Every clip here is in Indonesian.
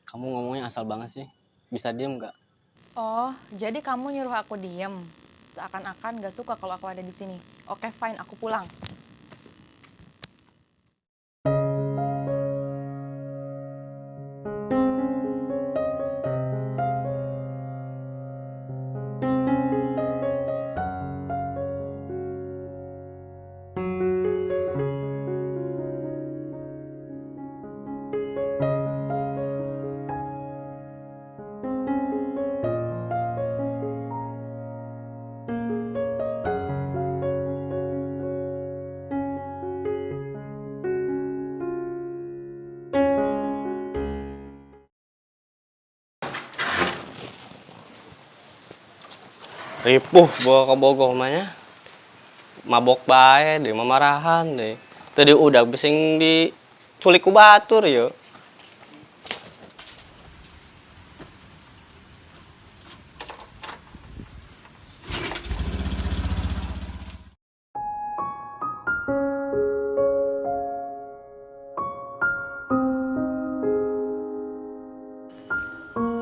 Kamu ngomongnya asal banget sih. Bisa diem nggak? Oh, jadi kamu nyuruh aku diem. Seakan-akan gak suka kalau aku ada di sini. Oke, fine, aku pulang. Ripuh bawa ke Bogor namanya. Mabok bae deh, mamarahan deh. Tadi udah bising diculik ku batur ya.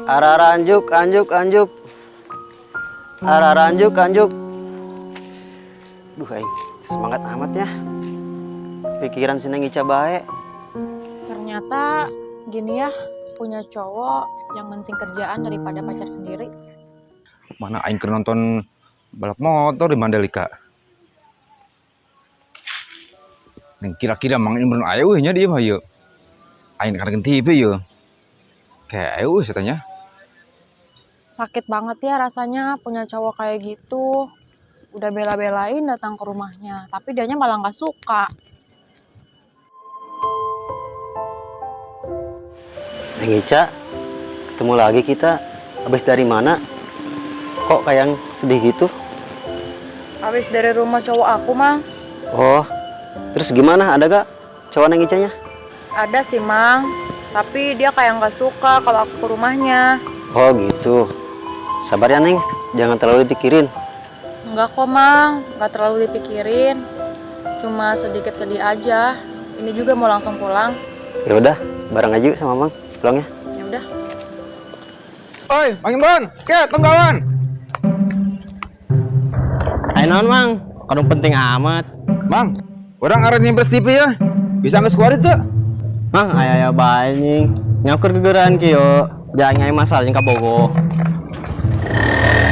Arara anjuk, anjuk, anjuk. Arara anjuk, anjuk. Duh, aing semangat amat ya. Pikiran Sineng Ica bae. Ternyata gini ya, punya cowok yang penting kerjaan daripada pacar sendiri. Mana aing keur nonton balap motor di Mandalika. Neng kira-kira Mang Imron aya euy nya dieu mah yeuh. Aing kadang TV yeuh. Kayak euy tanya. Sakit banget ya rasanya punya cowok kayak gitu. Udah bela-belain datang ke rumahnya, tapi dianya malah gak suka. Neng Ica, ketemu lagi kita. Habis dari mana? Kok kayak sedih gitu? Habis dari rumah cowok aku, Mang. Oh, terus gimana? Ada gak cowok Neng Icanya? Ada sih, Mang. Tapi dia kayak gak suka kalau aku ke rumahnya. Oh gitu. Sabar ya Neng, jangan terlalu dipikirin. Enggak kok, Mang. Gak terlalu dipikirin. Cuma sedikit sedih aja. Ini juga mau langsung pulang. Ya udah, bareng aja yuk sama Bang. Pulangnya. Ya udah. Oi, Mang Imron, ke tonggawan. Ayo naon Mang, kadang penting amat. Mang, orang arek nyempres TV ya. Bisa geus kuarit teu? Mang, aya bae nying. Nyakur gegeran kieu. Jangan ngai masalah jeung ka Bogo.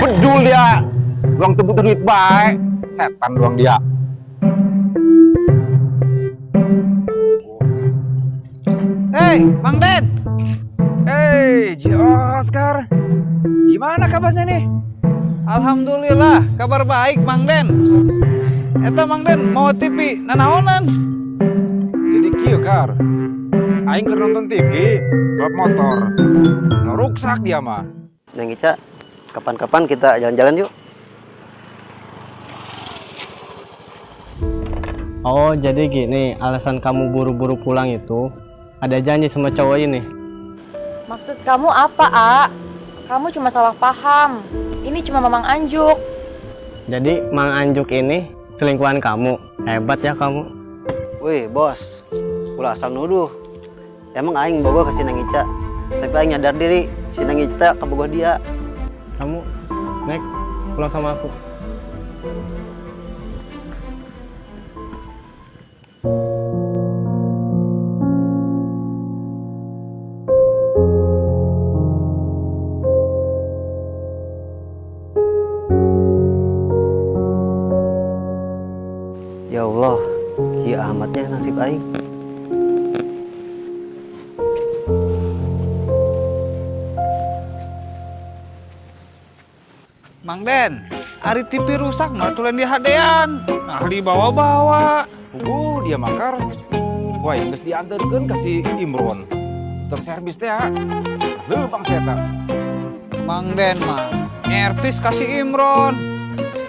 Bedul dia. Doang teu butuh duit bae. Setan doang dia. Hei, Mang Den. Hey, Ji Oscar. Gimana kabarnya nih? Alhamdulillah, kabar baik Mang Den. Eta Mang Den mau TV nanaonan? Jadi kieu Kar. Aing keur nonton TV, balap motor. Ngeruksak dia mah. Neng Ica, kapan-kapan kita jalan-jalan yuk. Oh, jadi gini, alasan kamu buru-buru pulang itu ada janji sama cowok ini. Maksud kamu apa, A? Kamu cuma salah paham. Ini cuma Mamang Anjuk. Jadi Mang Anjuk ini selingkuhan kamu. Hebat ya kamu. Wih, bos. Ulah asal nuduh. Emang aing bogoh ke Neng Ica. Tapi aing nyadar diri, si Neng Ica kebogoh dia. Kamu naik pulang sama aku. Ya Allah, kieu amatnya nasib aing. Mang Den, ari TV rusak mah tulen di hadean. Nah, dibawa-bawa. Dia makar. Wah, geus dianterkeun ka si Imron. Tek servis teh ya. Heuh Bang Seta. Mang Den mah nyervis kasih Imron.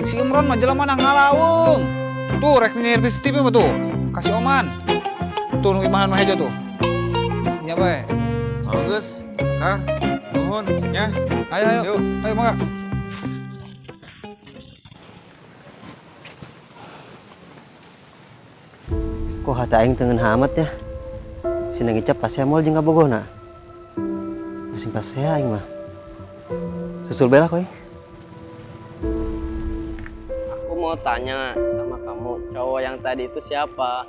Si Imron mah jelema nang ngalawung. Tuh rek nyervis TV mah tuh. Kasih Oman. Tuh nu imahan mah hejo tuh. Nya bae. Bagus. Kar, nuhun nya. Ayo ayo. Yuk. Ayo mangga. Kok hata aing tengen hamat ya. Si Neng Ica pas moal jeung ka bogohna. Masih pas saya aing mah. Susul bela koy. Aku mau tanya sama kamu, cowok yang tadi itu siapa?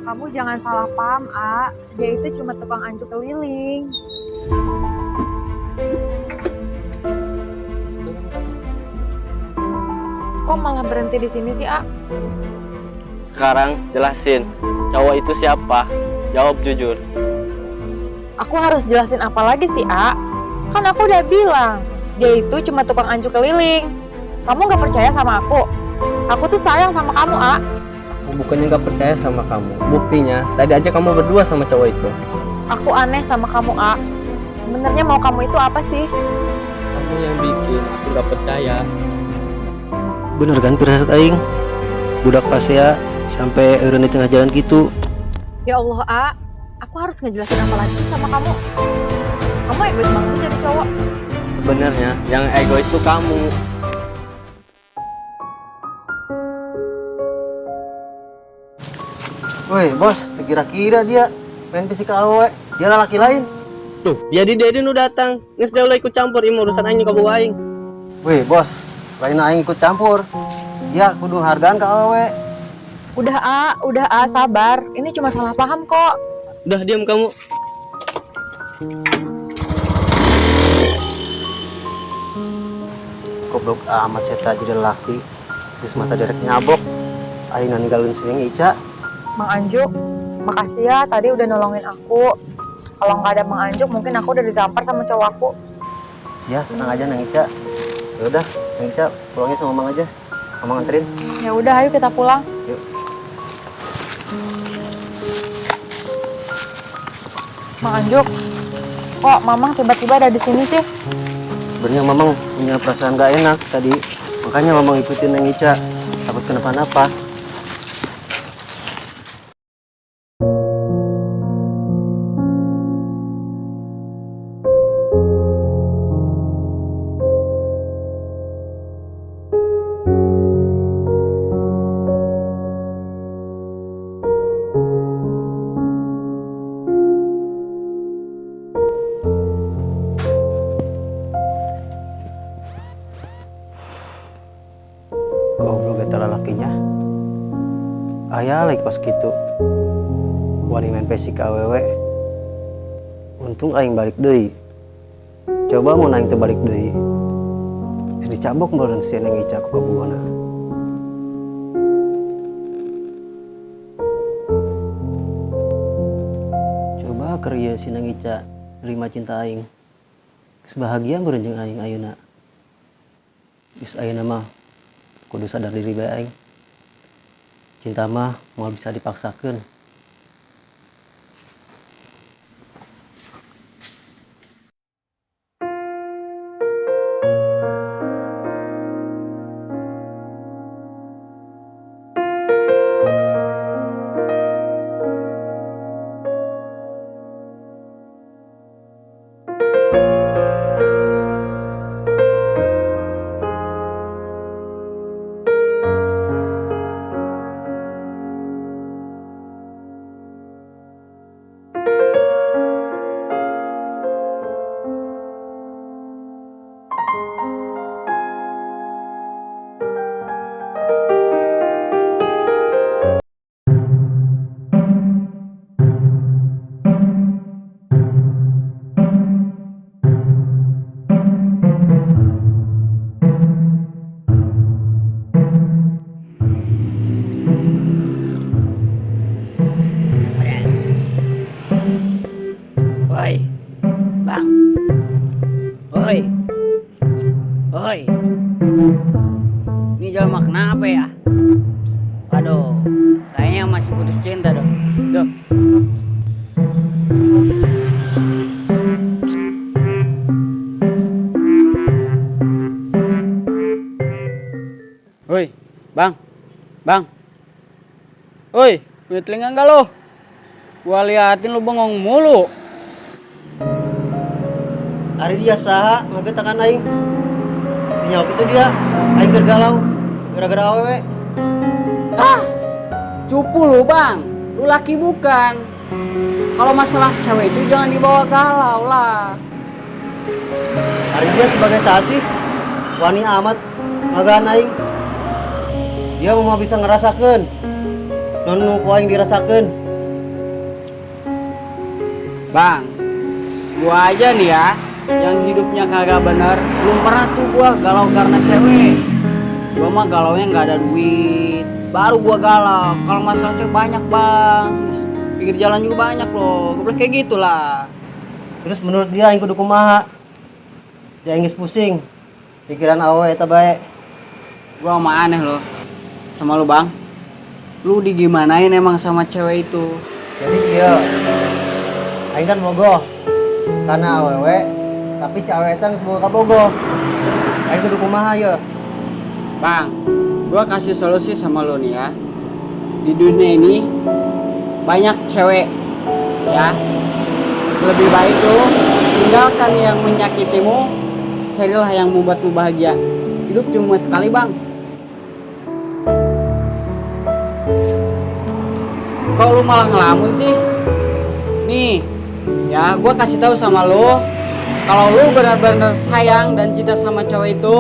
Kamu jangan salah paham, A. Dia itu cuma tukang anjuk keliling. Kok malah berhenti di sini sih, A? Sekarang jelasin, cowok itu siapa? Jawab jujur. Aku harus jelasin apa lagi sih, A? Kan aku udah bilang, dia itu cuma tukang anjuk keliling. Kamu gak percaya sama aku? Aku tuh sayang sama kamu, A. Aku bukannya gak percaya sama kamu. Buktinya, tadi aja kamu berdua sama cowok itu. Aku aneh sama kamu, A. Sebenarnya mau kamu itu apa sih? Kamu yang bikin aku gak percaya. Bener kan pirasat aing? Budak pas ya sampai eureun di tengah jalan gitu. Ya Allah, A. Aku harus ngejelasin apa lagi sama kamu? Kamu egois banget sih jadi cowok. Sebenarnya yang egois itu kamu. Woi bos, kira-kira dia main fisik awe, dia laki lain. Tuh, jadi Dedin udah datang. Nges dia udah ikut campur ini urusan aing ka aing. Woi bos, lain aing ikut campur. Dia kudu hargaan ke awe. Udah A, sabar. Ini cuma salah paham kok. Udah diam kamu. Goblok amat saya jadi laki. Terus mata derek nyabok. Aing ninggalin si Ica. Mang Anjuk, makasih ya tadi udah nolongin aku. Kalau nggak ada Mang Anjuk, mungkin aku udah ditampar sama cowok aku. Ya tenang aja Nang Ica. Ya udah, Nang Ica pulangnya sama Mang aja. Mamang nganterin. Ya udah, ayo kita pulang. Yuk. Mang Anjuk, kok Mamang tiba-tiba ada di sini sih? Sebenarnya Mamang punya perasaan gak enak tadi. Makanya Mamang ikutin Nang Ica. Takut kenapa-napa. Goblok eta lalakinya. Aya lagi pas gitu. Wani main pesik ka awewe. Untung aing balik deui. Coba mau naing teh balik deui. Geus dicabok meureun si Neng Ica ku kabuana. Coba keur ieu si Neng Ica terima cinta aing. Geus bahagia meureun jeung aing ayeuna. Geus ayeuna mah kudu sadar diri bae aing. Cinta mah moal bisa dipaksakeun. Woi, Bang. Woi. Woi. Ini jual makna apa ya? Aduh, kayaknya masih putus cinta dong. Duh. Woi, Bang. Bang. Woi, punya telinga enggak lo? Gua liatin lu bengong mulu. Ari dia saha ngagetakan aing. Nyawa itu dia aing bergalau gara-gara awewe. Ah, cupu lu Bang. Lu laki bukan. Kalau masalah cewek itu jangan dibawa galau lah. Hari dia sebagai sasi, wani amat ngagaan aing. Dia mau bisa ngerasakan, nonu ku aing dirasakan. Bang, gua aja nih ya, yang hidupnya kagak bener, belum pernah tuh gua galau karena cewek. Gua mah galaunya nggak ada duit, baru gua galau. Kalau masalah cewek banyak bang, pinggir jalan juga banyak loh. Gue bilang kayak gitulah. Terus menurut dia aing kudu kumaha? Dia geus pusing. Pikiran awe eta bae. Gua mah aneh loh sama lu bang. Lu digimanain emang sama cewek itu? Jadi iya. Aing kan bogoh. Karena awewe, tapi si awewe teh geus boga kabogoh. Aing kudu kumaha ya? Bang, gua kasih solusi sama lu nih ya. Di dunia ini banyak cewek ya. Lebih baik lu tinggalkan yang menyakitimu, carilah yang membuatmu bahagia. Hidup cuma sekali bang. Kok lu malah ngelamun sih? Nih, ya gua kasih tahu sama lu, kalau lu benar-benar sayang dan cinta sama cewek itu,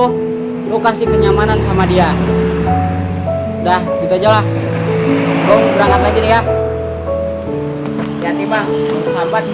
lu kasih kenyamanan sama dia. Udah, gitu aja lah. Gua berangkat lagi nih ya. Hati-hati bang, sahabat.